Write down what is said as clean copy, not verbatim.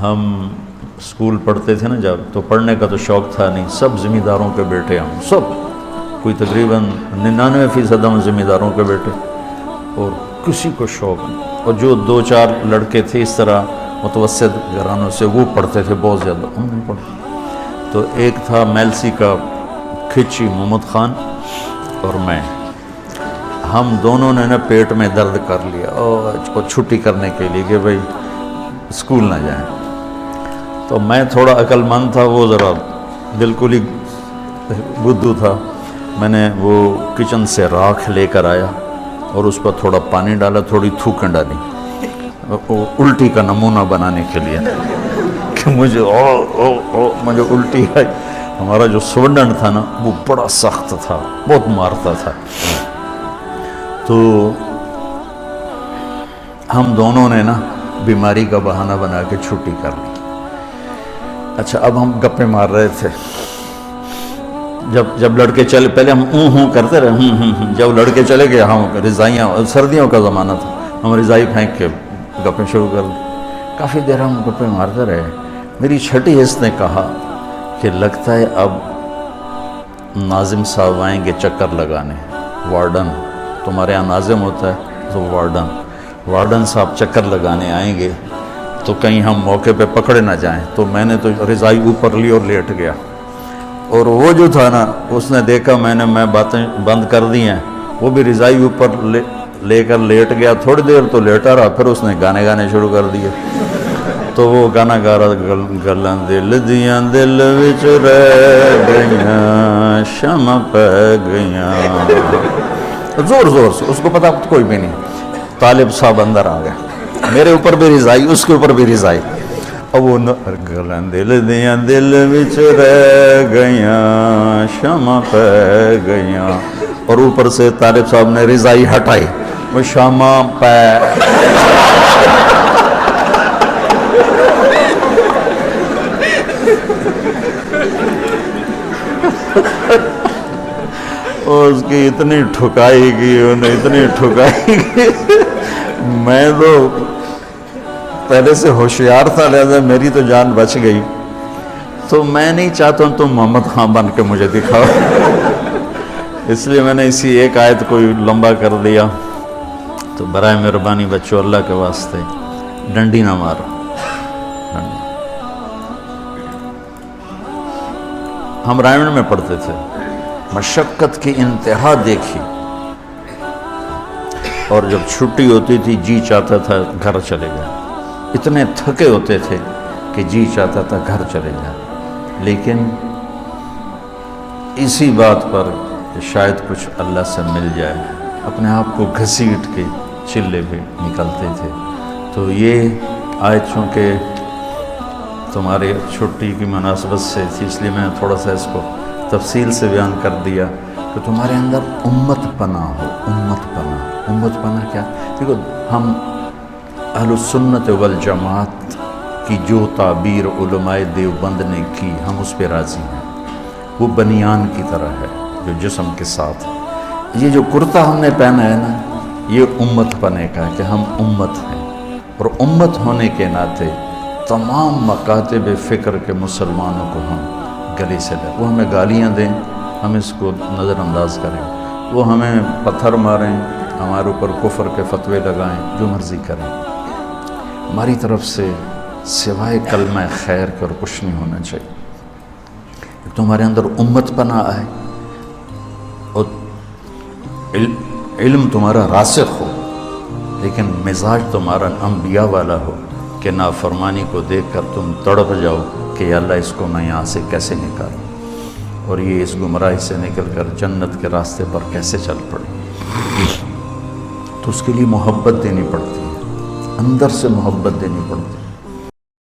ہم اسکول پڑھتے تھے نا جب، تو پڑھنے کا تو شوق تھا نہیں، سب زمینداروں کے بیٹے ہم سب، کوئی تقریباً 99% ہم زمینداروں کے بیٹے، اور کسی کو شوق نہیں، اور جو 2-4 لڑکے تھے اس طرح متوسط گھرانوں سے وہ پڑھتے تھے بہت زیادہ، ہم نہیں پڑھتے۔ تو ایک تھا میلسی کا کھچی محمد خان اور میں، ہم دونوں نے نا پیٹ میں درد کر لیا اور چھٹی کرنے کے لیے کہ بھائی اسکول نہ جائیں۔ تو میں تھوڑا عقل مند تھا، وہ ذرا بالکل ہی بدھو تھا، میں نے وہ کچن سے راکھ لے کر آیا اور اس پر تھوڑا پانی ڈالا، تھوڑی تھوکیں ڈالی الٹی کا نمونہ بنانے کے لیے کہ مجھے مجھے الٹی آئی۔ ہمارا جو سوڈن تھا نا وہ بڑا سخت تھا، بہت مارتا تھا، تو ہم دونوں نے نا بیماری کا بہانہ بنا کے چھٹی کر لی۔ اچھا اب ہم گپے مار رہے تھے، جب لڑکے چلے، پہلے ہم ہوں کرتے رہے، جب لڑکے چلے گئے ہم رضائیاں، سردیوں کا زمانہ تھا، ہم رضائی پھینک کے گپے شروع کر لی۔ کافی دیر ہم گپے مارتے رہے، میری چھٹی حص نے کہا کہ لگتا ہے اب ناظم صاحب آئیں گے چکر لگانے، وارڈن، تمہارے یہاں ناظم ہوتا ہے تو وارڈن صاحب چکر لگانے آئیں گے، تو کہیں ہم موقع پہ پکڑے نہ جائیں۔ تو میں نے تو رضائی اوپر لی اور لیٹ گیا، اور وہ جو تھا نا اس نے دیکھا میں باتیں بند کر دی ہیں، وہ بھی رضائی اوپر لے کر لیٹ گیا، تھوڑی دیر تو لیٹا رہا، پھر اس نے گانے شروع کر دیے۔ تو وہ گانا گا رہا، گلاں دل دیاں دل وچ رہ گئیاں شمع پہ گئیاں، زور سے، اس کو پتا کوئی بھی نہیں۔ طالب صاحب اندر آ گیا، میرے اوپر بھی رضائی، اس کے اوپر بھی رضائی، اور وہ گلاں دل دیاں دل وچ رہ گئیاں شمع پہ گئیاں، اور اوپر سے طالب صاحب نے رضائی ہٹائی، وہ شمع پہ اس کی اتنی ٹھکائی کی، انہیں اتنی ٹھکائی کی، میں تو پہلے سے ہوشیار تھا، لہذا میری تو جان بچ گئی۔ تو میں نہیں چاہتا ہوں تم محمد خان بن کے مجھے دکھاؤ، اس لیے میں نے اسی ایک آیت کو لمبا کر دیا۔ تو برائے مہربانی بچوں، اللہ کے واسطے ڈنڈی نہ مارو، ہم رائمنڈ میں پڑھتے تھے، مشقت کی انتہا دیکھی، اور جب چھٹی ہوتی تھی جی چاہتا تھا گھر چلے جائیں، اتنے تھکے ہوتے تھے کہ جی چاہتا تھا گھر چلے جائیں، لیکن اسی بات پر کہ شاید کچھ اللہ سے مل جائے اپنے آپ کو گھسیٹ کے چلے پہ نکلتے تھے۔ تو یہ آیت چونکہ تمہاری چھٹی کی مناسبت سے تھی، اس لیے میں نے تھوڑا سا اس کو تفصیل سے بیان کر دیا کہ تمہارے اندر امت پناہ ہو، امت پناہ کیا؟ دیکھو، ہم اہل السنت والجماعت کی جو تعبیر علماء دیوبند نے کی، ہم اس پہ راضی ہیں، وہ بنیان کی طرح ہے جو جسم کے ساتھ ہے۔ یہ جو کرتا ہم نے پہنا ہے نا، یہ امت پنے کا ہے کہ ہم امت ہیں، اور امت ہونے کے ناطے تمام مکاتب فکر کے مسلمانوں کو ہم گلے سے لیں، وہ ہمیں گالیاں دیں، ہم اس کو نظر انداز کریں، وہ ہمیں پتھر ماریں، ہمارے اوپر کفر کے فتوے لگائیں، جو مرضی کریں، ہماری طرف سے سوائے کلمہ خیر کے اور کچھ نہیں ہونا چاہیے۔ تمہارے اندر امت پناہ آئے اور علم تمہارا راسخ ہو، لیکن مزاج تمہارا انبیاء والا ہو کہ نافرمانی کو دیکھ کر تم تڑپ جاؤ کہ یا اللہ اس کو میں یہاں سے کیسے نکالوں، اور یہ اس گمراہی سے نکل کر جنت کے راستے پر کیسے چل پڑے۔ تو اس کے لیے محبت دینی پڑتی ہے، اندر سے محبت دینی پڑتی ہے۔